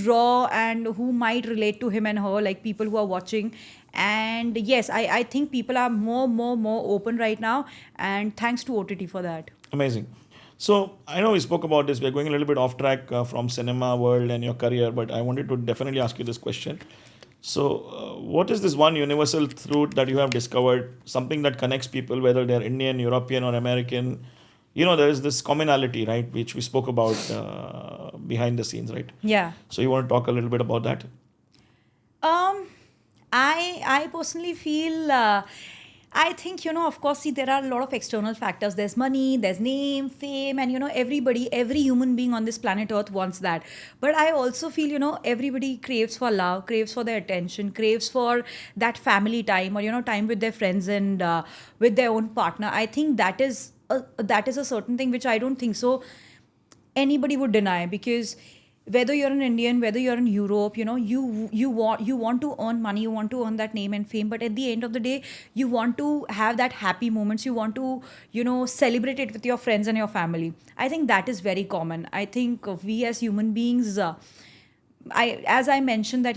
raw and who might relate to him and her, like people who are watching. And yes, I think people are more open right now, and thanks to OTT for that. Amazing. So, I know we spoke about this. We're going a little bit off track from cinema world and your career, but I wanted to definitely ask you this question. So, what is this one universal truth that you have discovered, something that connects people, whether they're Indian, European, or American? There is this commonality, right, which we spoke about behind the scenes, right? Yeah. So, you want to talk a little bit about that? I personally feel I think, of course, see, there are a lot of external factors. There's money, there's name, fame, and, everybody, every human being on this planet Earth wants that. But I also feel, everybody craves for love, craves for their attention, craves for that family time or, time with their friends and with their own partner. I think that is a certain thing which I don't think so anybody would deny, because whether you're an Indian, whether you're in Europe, you want to earn money, you want to earn that name and fame, but at the end of the day, you want to have that happy moments, you want to celebrate it with your friends and your family. I think that is very common. I think we as human beings, as I mentioned that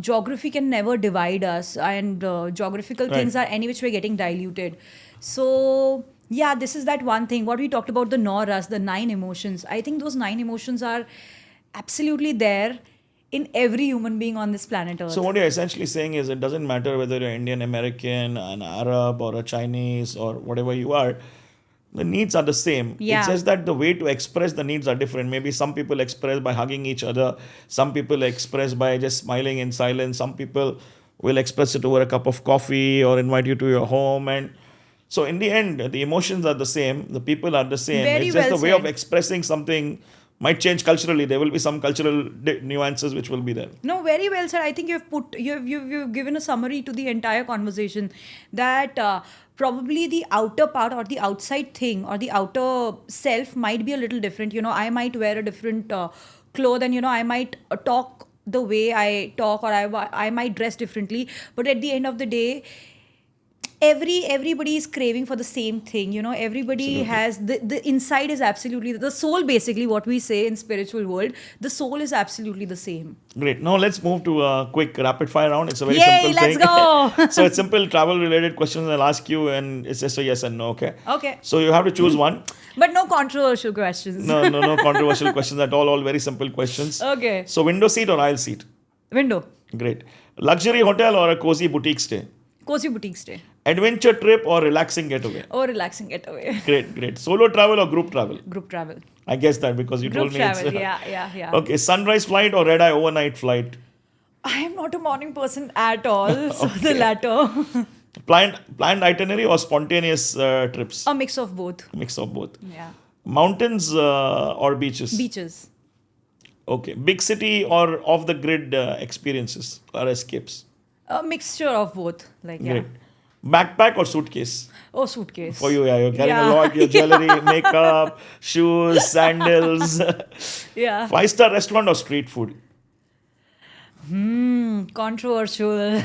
geography can never divide us, and geographical Right. things are any which way getting diluted. So yeah, this is that one thing. What we talked about, the Noras, the 9 emotions. I think those 9 emotions are absolutely there in every human being on this planet Earth. So what you're essentially saying is it doesn't matter whether you're Indian, American, an Arab, or a Chinese, or whatever you are. The needs are the same. Yeah. It's just that the way to express the needs are different. Maybe some people express by hugging each other. Some people express by just smiling in silence. Some people will express it over a cup of coffee or invite you to your home. And so in the end, the emotions are the same. The people are the same. Very It's just well the way of said. expressing something might change culturally. There will be some cultural nuances which will be there. No, very well said. I think you've given a summary to the entire conversation, that probably the outer part or the outside thing or the outer self might be a little different. I might wear a different cloth, and I might talk the way I talk, or I might dress differently. But at the end of the day, everybody is craving for the same thing. Everybody has the inside is absolutely the soul, basically what we say in spiritual world. The soul is absolutely the same. Great. Now let's move to a quick rapid fire round. It's a very Yay, simple let's thing. go. So it's simple travel related questions I'll ask you, and it's just a yes and no. Okay. Okay. So you have to choose one. But no controversial questions. No controversial questions at all. All very simple questions. Okay. So window seat or aisle seat? Window. Great. Luxury hotel or a cozy boutique stay? Cozy boutique stay. Adventure trip or relaxing getaway? Or relaxing getaway. Great. Solo travel or group travel? Group travel. I guess that because you Group told me it's travel. Yeah. Okay, sunrise flight or red eye overnight flight? I am not a morning person at all. So the latter. Planned itinerary or spontaneous trips? A mix of both. Mix of both. Yeah. Mountains or beaches? Beaches. Okay. Big city or off the grid experiences or escapes? A mixture of both. Like, yeah. Great. Backpack or suitcase? Oh, suitcase. For you, yeah. You're carrying Yeah. a lot. Your jewelry, makeup, shoes, sandals. Yeah. 5-star restaurant or street food? Controversial.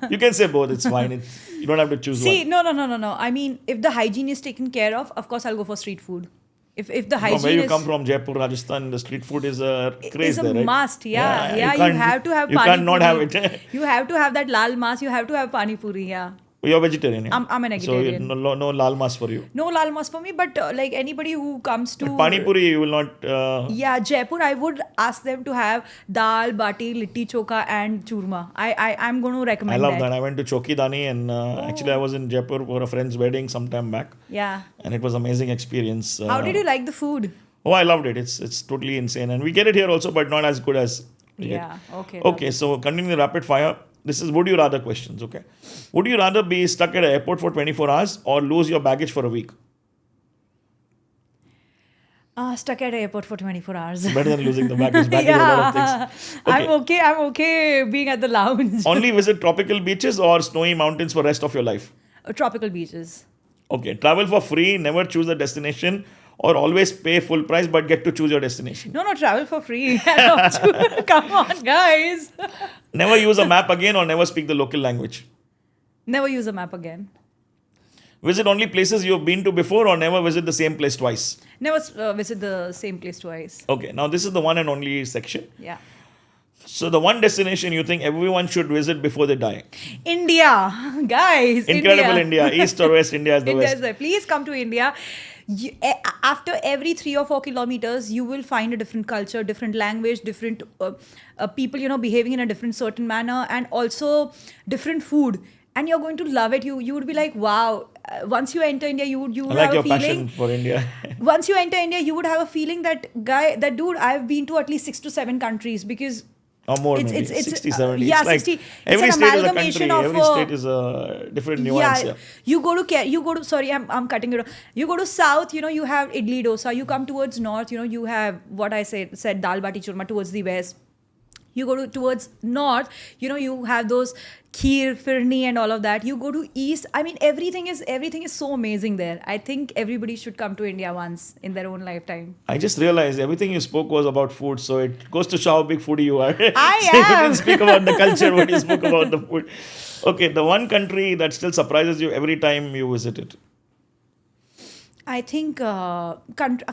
You can say both. It's fine. You don't have to choose See, one. no. I mean, if the hygiene is taken care of course I'll go for street food. If the From hygiene where you is come from, Jaipur, Rajasthan, the street food is a craze is a there, right? must. Yeah. you You can't- have to have You pani can't not have puri. it. You have to have that lal mas. You have to have pani puri. Yeah. You're vegetarian. Yeah? I'm an So vegetarian. no lal mas for you. No lal mas for me, but like anybody who comes to But pani puri, you will not. yeah, Jaipur, I would ask them to have dal, bati, litti chokha, and churma. I'm going to I recommend love that. I went to Chokidani and actually I was in Jaipur for a friend's wedding some time back, Yeah. and it was amazing experience. How did you like the food? Oh, I loved it. It's totally insane, and we get it here also, but not as good as we get. Yeah. Okay. Okay, so continuing the rapid fire. This is would you rather questions. Okay, would you rather be stuck at an airport for 24 hours or lose your baggage for a week? Stuck at airport for 24 hours. Better than losing the baggage. Baggage a lot of things. Okay. I'm okay being at the lounge. Only visit tropical beaches or snowy mountains for rest of your life. Tropical beaches. Okay, travel for free, never choose a destination, or always pay full price but get to choose your destination. No, travel for free. Come on, guys. Never use a map again or never speak the local language. Never use a map again. Visit only places you've been to before or never visit the same place twice. Never visit the same place twice. Okay, now this is the one and only section. Yeah. So the one destination you think everyone should visit before they die. India. Guys. Incredible India. East or West, India is the India West. is there. Please come to India. After every 3 or 4 kilometers, you will find a different culture, different language, different people, behaving in a different certain manner, and also different food. And you're going to love it. You would be like, wow. Once you enter India, you would I like have your a feeling. passion for India. Once you enter India, you would have a feeling that dude, I've been to at least 6 to 7 countries, because Or more, It's- maybe it's- 60, uh, 70. yeah, It's like 60. It's every an state is a amalgamation country. of Every a- state is a different nuance. Yeah. You go to sorry, I'm cutting it off. You go to south, you have idli dosa. You come towards north, you have what I said dal bati churma towards the west. You go towards north, you have those kheer, firni, and all of that. You go to east. I mean, everything is so amazing there. I think everybody should come to India once in their own lifetime. I just realized everything you spoke was about food, so it goes to show how big foodie you are. I So you am. didn't speak about the culture, but you spoke about the food. Okay, the one country that still surprises you every time you visit it. I think a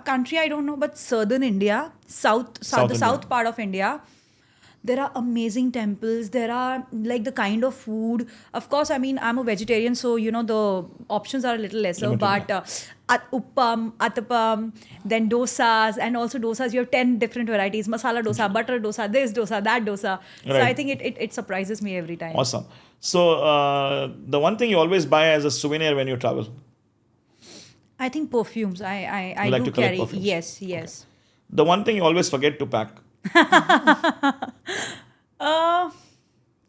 country I don't know, but southern India, the India. south part of India. There are amazing temples. There are like the kind of food. Of course, I mean, I'm a vegetarian, so the options are a little lesser. Limited, But uppam, attapam, then dosas, and also dosas. You have 10 different varieties: masala dosa, butter dosa, this dosa, that dosa. So Right. I think it surprises me every time. Awesome. So the one thing you always buy as a souvenir when you travel. I think perfumes. I You like do to collect carry. perfumes? Yes. The one thing you always forget to pack.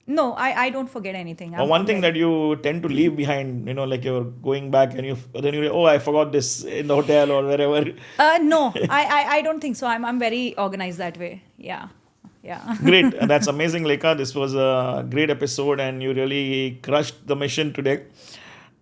No, I don't forget anything. Or one thing that you tend to leave behind, like you're going back and I forgot this in the hotel or wherever. No, I don't think so. I'm very organized that way. Yeah. Great. That's amazing, Lekha. This was a great episode and you really crushed the mission today.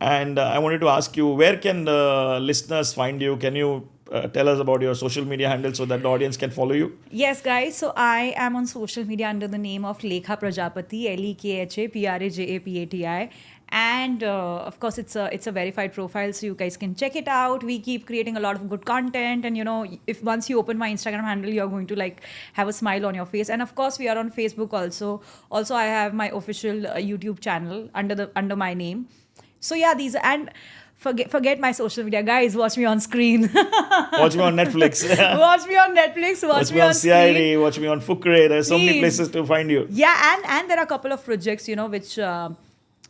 And I wanted to ask you, where can the listeners find you? Can you tell us about your social media handle so that the audience can follow you? Yes, guys. So I am on social media under the name of Lekha Prajapati, LekhaPrajapati. And of course, it's a verified profile, so you guys can check it out. We keep creating a lot of good content, and if once you open my Instagram handle, you're going to have a smile on your face. And of course, we are on Facebook also. Also, I have my official YouTube channel under my name. So yeah, these and forget my social media, guys. Watch me on screen. Watch me on Netflix. Watch me on Netflix. Watch me on CID. screen. Watch me on Fukrey. There's so many Please. places to find you. Yeah, and there are a couple of projects,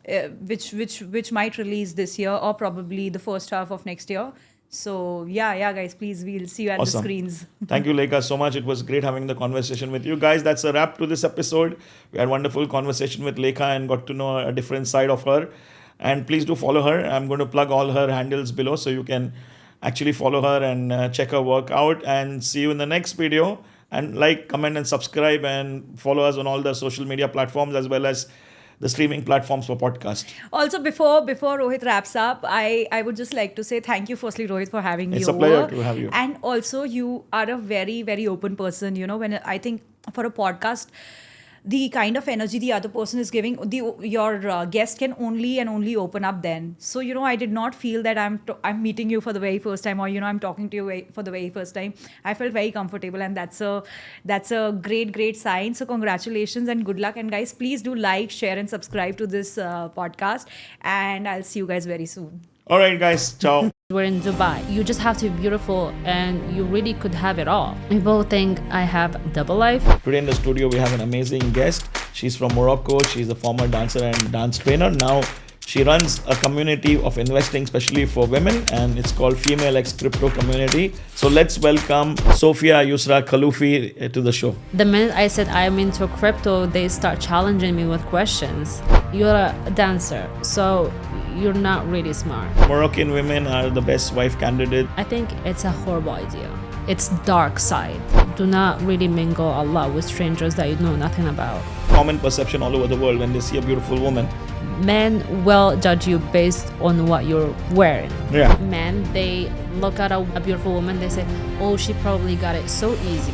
which might release this year or probably the first half of next year. So yeah, guys, please, we'll see you at the screens. Thank you, Lekha, so much. It was great having the conversation with you. Guys, that's a wrap to this episode. We had a wonderful conversation with Lekha and got to know a different side of her. And please do follow her. I'm going to plug all her handles below so you can actually follow her and check her work out. And see you in the next video. And like, comment, and subscribe, and follow us on all the social media platforms as well as the streaming platforms for podcast. Also, before Rohit wraps up, I would just like to say thank you, firstly, Rohit, for having me It's a over. pleasure to have you. And also, you are a very, very open person. When I think for a podcast, the kind of energy the other person is giving, your guest can only open up then. So, I did not feel that I'm meeting you for the very first time, or, I'm talking to you for the very first time. I felt very comfortable, and that's a great sign. So congratulations and good luck. And guys, please do like, share, and subscribe to this podcast. And I'll see you guys very soon. All right, guys. Ciao. We're in Dubai. You just have to be beautiful and you really could have it all. We both think I have double life. Today in the studio, we have an amazing guest. She's from Morocco. She's a former dancer and dance trainer. Now she runs a community of investing, especially for women, and it's called Female X Crypto Community. So let's welcome Sophia Yusra Khaloufi to the show. The minute I said I'm into crypto, they start challenging me with questions. You're a dancer, so you're not really smart. Moroccan women are the best wife candidate. I think it's a horrible idea. It's dark side. Do not really mingle a lot with strangers that you know nothing about. Common perception all over the world when they see a beautiful woman. Men will judge you based on what you're wearing. Yeah. Men, they look at a beautiful woman, they say, oh, she probably got it so easy.